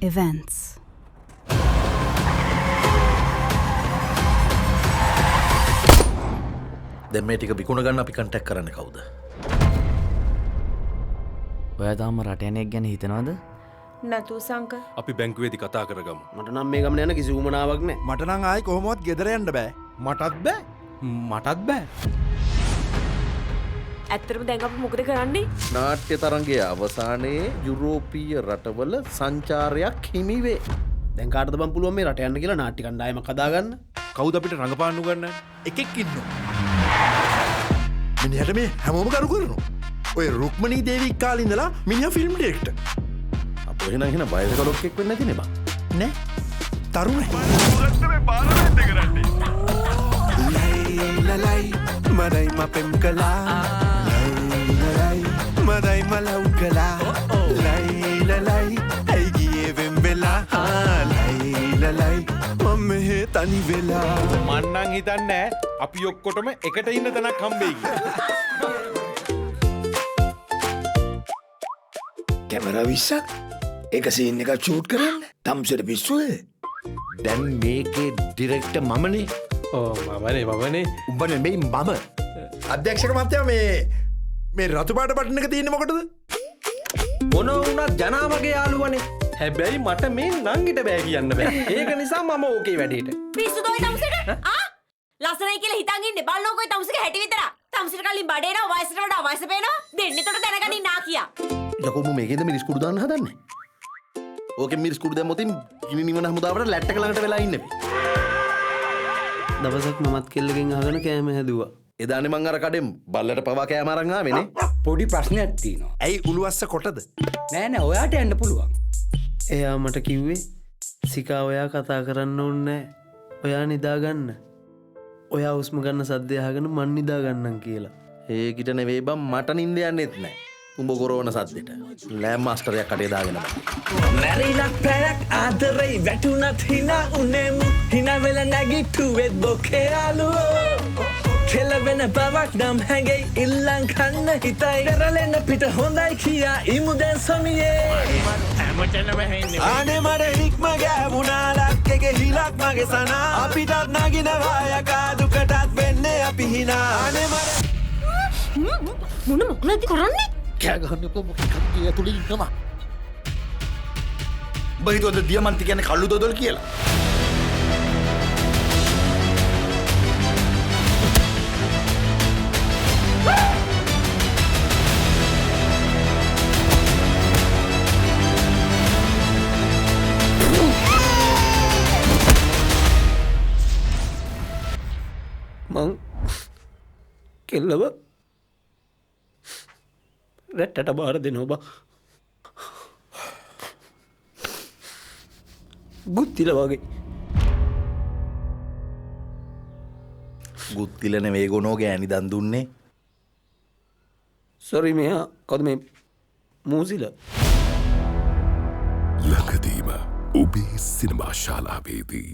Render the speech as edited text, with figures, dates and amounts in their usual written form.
events. දැන් මේ ටික විකුණ ගන්න අපි කන්ටැක්ට් කරන්නේ කවුද? ඔයා තාම රට යන එක ගැන හිතනවද? නැතු සංක අපි බැංකුවේදී කතා කරගමු. මට නම් මේ ගමන යන කිසි උමනාවක් නැහැ. මට නම් ආයි කොහොමවත් ගෙදර යන්න බෑ. මටත් බෑ. ඇත්තටම දැන් අපි මොකද කරන්නේ? නාට්‍ය තරංගයේ අවසානයේ යුරෝපීය රටවල සංචාරයක් හිමි වේ. දැන් කාටද බම් පුළුවන් මේ රට යන්න කියලා නාට්‍ය කණ්ඩායමක් හදාගන්න? කවුද අපිට රඟපාන්න උගන්නන්නේ? එකෙක් ඉන්නවා. මිනිහට මේ හැමෝම කරු කරනවා. ඔය රුක්මනී දේවී කාලේ ඉඳලා මිනිහා ෆිල්ම් ඩිරෙක්ටර්. අපෝ එහෙනම් බයසක ලොක්ෙක් වෙන්නේ නැති නේ බං. නෑ. තරුණයි. ලයි මරයි මපෙම් කලා ලයි මරයි මලව් කලා ලයි ඇයිගියේ වෙම් වෙලා ලයි මම මෙහෙ තනි වෙලා මන්නන් හිතන්නේ අපි ඔක්කොටම එකට ඉන්න තැනක් හම්බෙයි කියලා. කැමරා 20ක් එක සීන් එකක් ෂූට් කරන්න තම්සෙට පිස්සුවේ දැන් මේකේ ඩිරෙක්ටර් මමනේ. මමනේ උඹනේ මේ මම. අධ්‍යක්ෂක මහත්තයා මේ රතු පාට බටන් එක තියෙන්නේ මොකටද? මොන වුණත් ජනාමගේ යාළුවනේ. හැබැයි මට මේ නංගිට බෑ කියන්න බෑ. ඒක නිසා මම ඕකේ වැඩේට. පිස්සුද ඔය තමුසෙට? ලස්සනයි කියලා හිතන් ඉන්නේ. බලනකො ඔය තමුසෙගේ හැටි විතර. තමුසෙට කලින් බඩේනවා වයසට වඩා වයස පේනවා. දෙන්නේ තොට දැනගනින් නා කියා. යකෝ මම මේකේද මිරිස් කුඩු දාන්න හදන්නේ. ඕකේ මිරිස් කුඩු දැම්මොත් ගිනි නිවන හමුදාවට ලැට් එක ළඟට වෙලා ඉන්නේ. දවසක් මමත් කෙල්ලකින් අහගෙන කෑම හැදුවා. එදානේ මං අර කඩෙන් බල්ලට පවා කෑම අරන් ආවේනේ. පොඩි ප්‍රශ්නයක් තියෙනවා. ඇයි උළුවස්ස කොටද? නෑ ඔයාට යන්න පුළුවන්. එයා මට කිව්වේ සිකා ඔයා කතා කරන්න ඕනේ නැහැ. ඔයා නිදාගන්න. ඔයා හුස්ම ගන්න සද්දය අහගෙන මන් නිදාගන්නම් කියලා. ඒකිට නෙවෙයි බං මට නිින්ද යන්නෙත් නෑ. උඹ ගොරවන සද්දෙට. ලෑම් මාස්ටරයක් කටේ දාගෙන බං. මැරිලා පැයක් ආදරේ වැටුණත් හිනා උනේමු. හිනා වෙලා නැගිට්ටුවෙත් බොකේ යාළුවෝ. කෙලවෙන බවක් නම් හැඟෙයි ඉල්ලන් කන්න හිතයි. කරලෙන්න පිට හොඳයි කියා ඉමු දැන් සමියේ. අනේ මට හික්ම ගෑවුණා ලක්කෙගේ හිලක් මගේ සනා අපිටත් නගිනවා යකා දුකටත් වෙන්නේ අපි හිනා අනේ මට මොන මොකලද කරන්නේ? කෑ ගහන්න එපා මොකක්ද ඇතුලේ ඉන්නවා. උඹ හිතුවද දියමන්ති කියන්නේ කළු දොදල් කියලා? මං කෙල්ලව රැට්ටට බාර දෙනවා බා. ගුත්තිල වගේ. ගුත්තිල නෙවෙයි ගොනෝ ගෑණි දන් දුන්නේ. සොරි මෙයා කවුද මේ මූසිල? ලකදීම ඔබේ සිනමා ශාලාවේදී